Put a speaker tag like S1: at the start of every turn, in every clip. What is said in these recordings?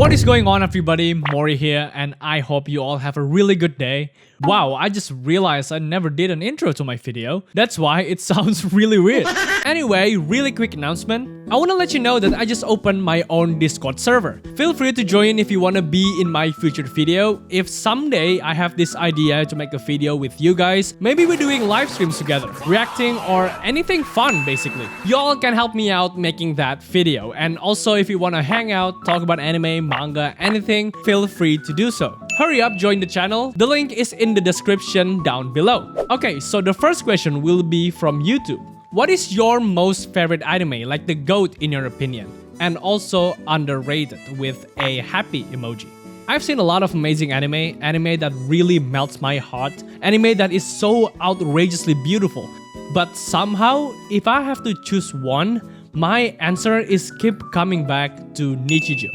S1: What is going on, everybody? Mori here, and I hope you all have a really good day. Wow, I just realized I never did an intro to my video. That's why it sounds really weird. Anyway, really quick announcement. I want to let you know that I just opened my own Discord server. Feel free to join if you want to be in my future video. If someday I have this idea to make a video with you guys, maybe we're doing live streams together, reacting or anything fun basically. Y'all can help me out making that video. And also if you want to hang out, talk about anime, manga, anything, feel free to do so. Hurry up, join the channel. The link is in the description down below. Okay, so the first question will be from YouTube. What is your most favorite anime, like the GOAT in your opinion? And also underrated with a happy emoji. I've seen a lot of amazing anime that really melts my heart, anime that is so outrageously beautiful. But somehow, if I have to choose one, my answer is keep coming back to Nichijou.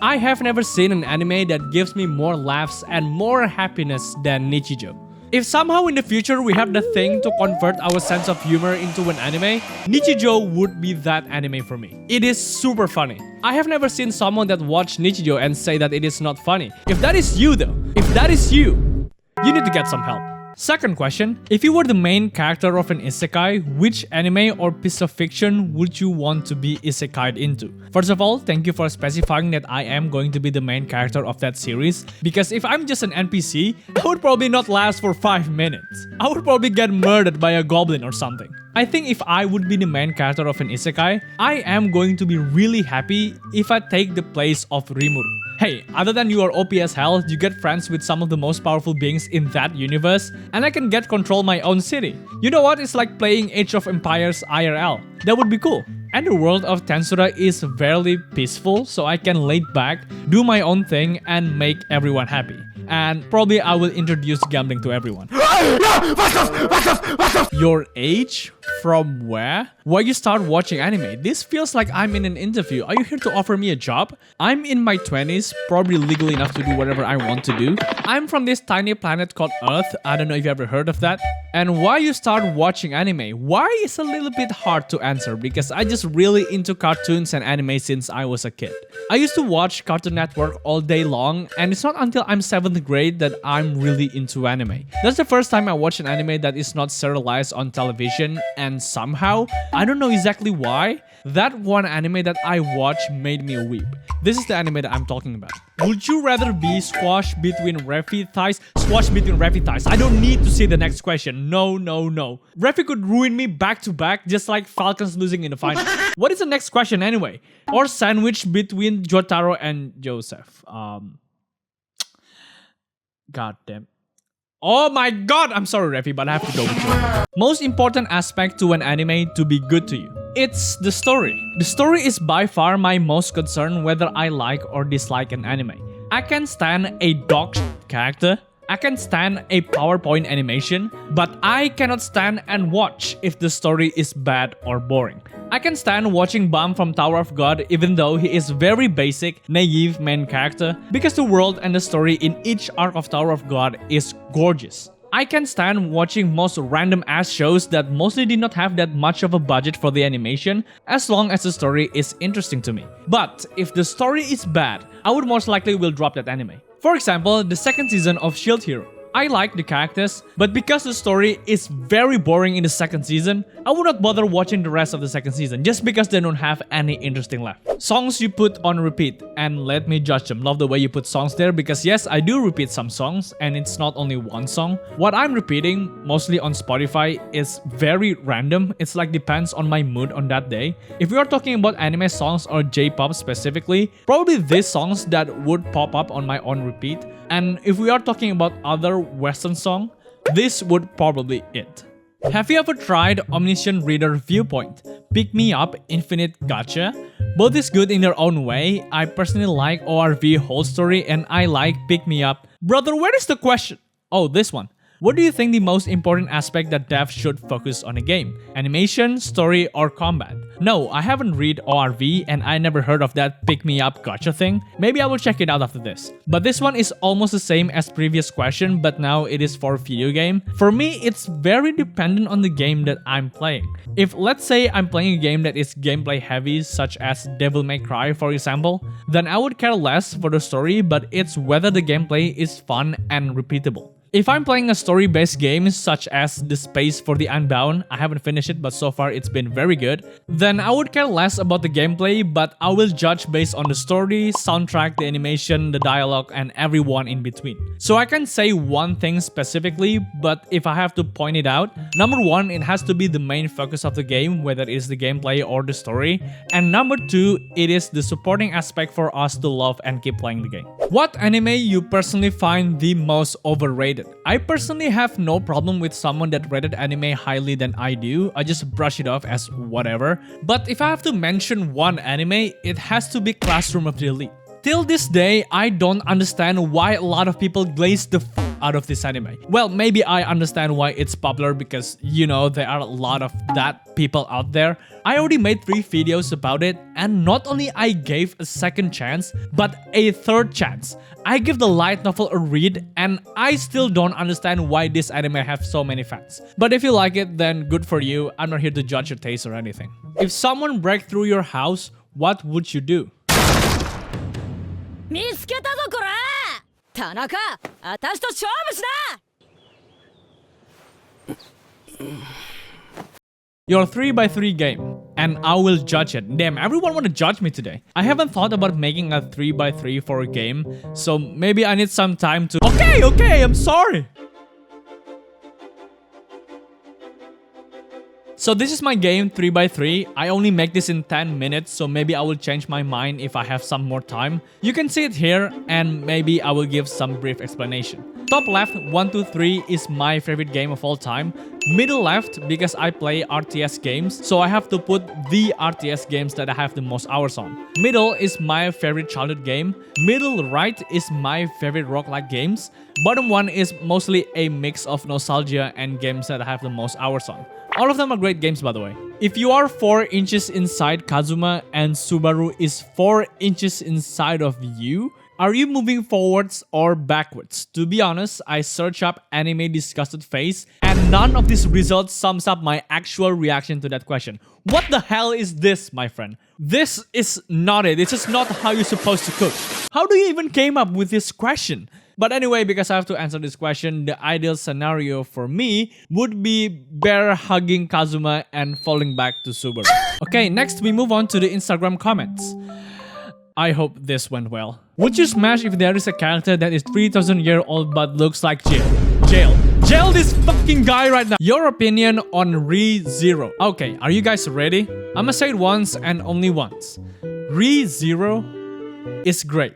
S1: I have never seen an anime that gives me more laughs and more happiness than Nichijou. If somehow in the future we have the thing to convert our sense of humor into an anime, Nichijou would be that anime for me. It is super funny. I have never seen someone that watched Nichijou and say that it is not funny. If that is you though, if that is you need to get some help. Second question, if you were the main character of an isekai, which anime or piece of fiction would you want to be isekai'd into? First of all, thank you for specifying that I am going to be the main character of that series, because if I'm just an NPC, I would probably not last for 5 minutes. I would probably get murdered by a goblin or something. I think if I would be the main character of an isekai, I am going to be really happy if I take the place of Rimuru. Hey, other than you are OP as hell, you get friends with some of the most powerful beings in that universe, and I can get control my own city. You know what? It's like playing Age of Empires IRL. That would be cool. And the world of Tensura is very peaceful, so I can lay back, do my own thing, and make everyone happy. And probably I will introduce gambling to everyone. Your age? From where? Why you start watching anime? This feels like I'm in an interview. Are you here to offer me a job? I'm in my 20s, probably legal enough to do whatever I want to do. I'm from this tiny planet called Earth. I don't know if you ever heard of that. And why you start watching anime? Why is a little bit hard to answer because I just really into cartoons and anime since I was a kid. I used to watch Cartoon Network all day long, and it's not until I'm 7th grade that I'm really into anime. That's the first time I watched an anime that is not serialized on television, and somehow, I don't know exactly why, that one anime that I watched made me weep. This is the anime that I'm talking about. Would you rather be squashed between Refi thighs? Squashed between Refi thighs. I don't need to see the next question. No. Refi could ruin me back to back just like Falcons losing in the final. What is the next question anyway? Or sandwich between Jotaro and Joseph? God damn. Oh my god! I'm sorry, Refi, but I have to go with you. Most important aspect to an anime to be good to you. It's the story. The story is by far my most concern whether I like or dislike an anime. I can stand a dog character. I can stand a PowerPoint animation, but I cannot stand and watch if the story is bad or boring. I can stand watching Bam from Tower of God even though he is very basic, naive main character because the world and the story in each arc of Tower of God is gorgeous. I can stand watching most random ass shows that mostly did not have that much of a budget for the animation as long as the story is interesting to me. But if the story is bad, I would most likely will drop that anime. For example, the second season of Shield Hero. I like the characters, but because the story is very boring in the second season, I would not bother watching the rest of the second season just because they don't have any interesting left. Songs you put on repeat, and let me judge them. Love the way you put songs there because yes, I do repeat some songs and it's not only one song. What I'm repeating, mostly on Spotify, is very random. It's like depends on my mood on that day. If we are talking about anime songs or J-pop specifically, probably these songs that would pop up on my on repeat. And if we are talking about other Western song, this would probably it. Have you ever tried Omniscient Reader Viewpoint, Pick Me Up, Infinite Gacha? Both is good in their own way. I personally like ORV Whole Story and I like Pick Me Up. Brother, where is the question? Oh, this one. What do you think the most important aspect that devs should focus on a game? Animation, story, or combat? No, I haven't read ORV and I never heard of that pick me up gotcha thing. Maybe I will check it out after this. But this one is almost the same as previous question, but now it is for video game. For me, it's very dependent on the game that I'm playing. If let's say I'm playing a game that is gameplay heavy, such as Devil May Cry for example, then I would care less for the story, but it's whether the gameplay is fun and repeatable. If I'm playing a story-based game such as The Space for the Unbound, I haven't finished it but so far it's been very good, then I would care less about the gameplay, but I will judge based on the story, soundtrack, the animation, the dialogue, and everyone in between. So I can say one thing specifically, but if I have to point it out, number one, it has to be the main focus of the game, whether it is the gameplay or the story, and number two, it is the supporting aspect for us to love and keep playing the game. What anime you personally find the most overrated? I personally have no problem with someone that rated anime highly than I do. I just brush it off as whatever. But if I have to mention one anime, it has to be Classroom of the Elite. Till this day, I don't understand why a lot of people glaze the f out of this anime. Well, maybe I understand why it's popular because, you know, there are a lot of that people out there. I already made 3 videos about it, and not only I gave a second chance, but a third chance. I give the light novel a read, and I still don't understand why this anime have so many fans. But if you like it, then good for you. I'm not here to judge your taste or anything. If someone break through your house, what would you do?
S2: 見つけたぞこら田中私と勝負しな
S1: Your 3x3 game, and I will judge it. Damn, everyone wanna judge me today. I haven't thought about making a 3x3 for a game, so maybe I need some time to... Okay, I'm sorry! So this is my game 3x3. I only make this in 10 minutes, so maybe I will change my mind if I have some more time. You can see it here, and maybe I will give some brief explanation. Top left, 1, 2, 3 is my favorite game of all time. Middle left, because I play RTS games, so I have to put the RTS games that I have the most hours on. Middle is my favorite childhood game. Middle right is my favorite roguelike games. Bottom one is mostly a mix of nostalgia and games that I have the most hours on. All of them are great games, by the way. If you are 4 inches inside Kazuma and Subaru is 4 inches inside of you, are you moving forwards or backwards? To be honest, I searched up anime disgusted face and none of these results sums up my actual reaction to that question. What the hell is this, my friend? This is not it. This is not how you're supposed to cook. How do you even came up with this question? But anyway, because I have to answer this question, the ideal scenario for me would be bear hugging Kazuma and falling back to Subaru. Okay, next we move on to the Instagram comments. I hope this went well. Would you smash if there is a character that is 3,000 years old but looks like Jail this fucking guy right now. Your opinion on 𝓤𝓷𝓱𝓲𝓷𝓰𝓮𝓭. Okay, are you guys ready? I'ma say it once and only once. 𝓤𝓷𝓱𝓲𝓷𝓰 is great.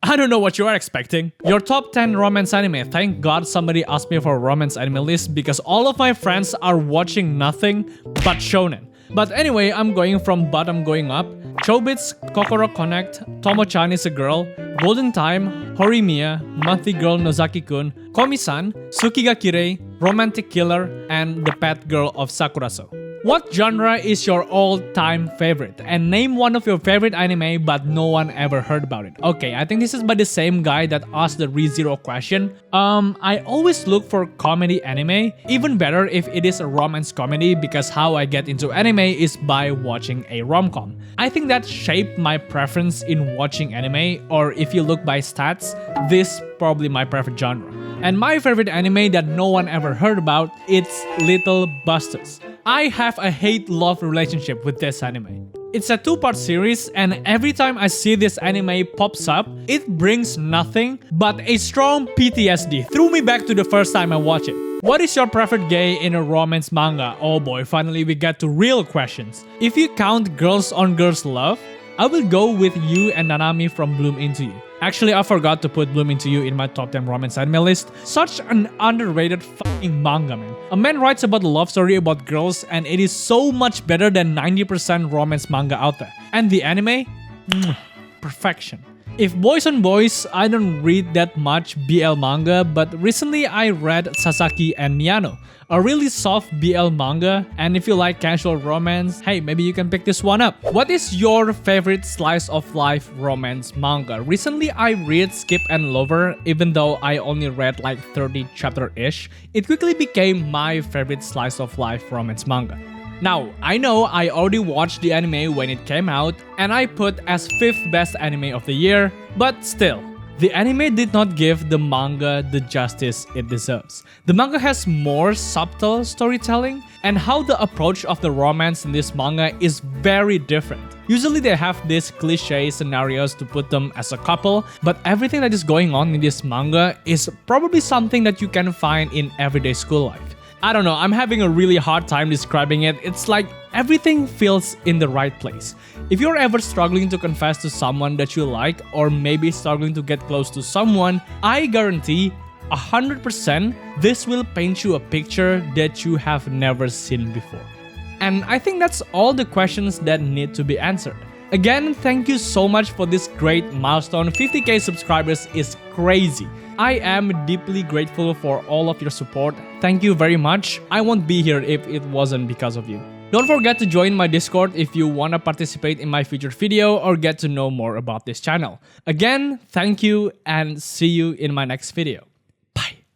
S1: I don't know what you are expecting. Your top 10 romance anime. Thank God somebody asked me for a romance anime list because all of my friends are watching nothing but shonen. But anyway, I'm going from bottom going up. Chobits, Kokoro Connect, Tomo-chan is a girl, Golden Time, Horimiya, Monthly Girl Nozaki-kun, Komi-san, Tsukigakirei, Romantic Killer, and The Pet Girl of Sakuraso. What genre is your all-time favorite? And name one of your favorite anime but no one ever heard about it. Okay, I think this is by the same guy that asked the 𝓤𝓷𝓱𝓲 question. I always look for comedy anime. Even better if it is a romance comedy because how I get into anime is by watching a rom-com. I think that shaped my preference in watching anime, or if you look by stats, this probably my preferred genre. And my favorite anime that no one ever heard about, it's Little Busters. I have a hate-love relationship with this anime. It's a 2-part series, and every time I see this anime pops up, it brings nothing but a strong PTSD. Threw me back to the first time I watched it. What is your preferred gay in a romance manga? Oh boy, finally we get to real questions. If you count girls on girls love, I will go with you and Nanami from Bloom Into You. Actually, I forgot to put Bloom Into You in my top 10 romance anime list. Such an underrated fucking manga, man. A man writes about a love story about girls and it is so much better than 90% romance manga out there. And the anime? Perfection. If boys on boys, I don't read that much BL manga, but recently I read Sasaki and Miyano, a really soft BL manga, and if you like casual romance, hey, maybe you can pick this one up. What is your favorite slice of life romance manga? Recently I read Skip and Lover, even though I only read like 30 chapter-ish, it quickly became my favorite slice of life romance manga. Now, I know I already watched the anime when it came out, and I put as 5th best anime of the year, but still, the anime did not give the manga the justice it deserves. The manga has more subtle storytelling, and how the approach of the romance in this manga is very different. Usually they have these cliche scenarios to put them as a couple, but everything that is going on in this manga is probably something that you can find in everyday school life. I don't know, I'm having a really hard time describing it. It's like everything feels in the right place. If you're ever struggling to confess to someone that you like, or maybe struggling to get close to someone, I guarantee 100% this will paint you a picture that you have never seen before. And I think that's all the questions that need to be answered. Again, thank you so much for this great milestone. 50k subscribers is crazy. I am deeply grateful for all of your support. Thank you very much. I won't be here if it wasn't because of you. Don't forget to join my Discord if you want to participate in my future video or get to know more about this channel. Again, thank you and see you in my next video.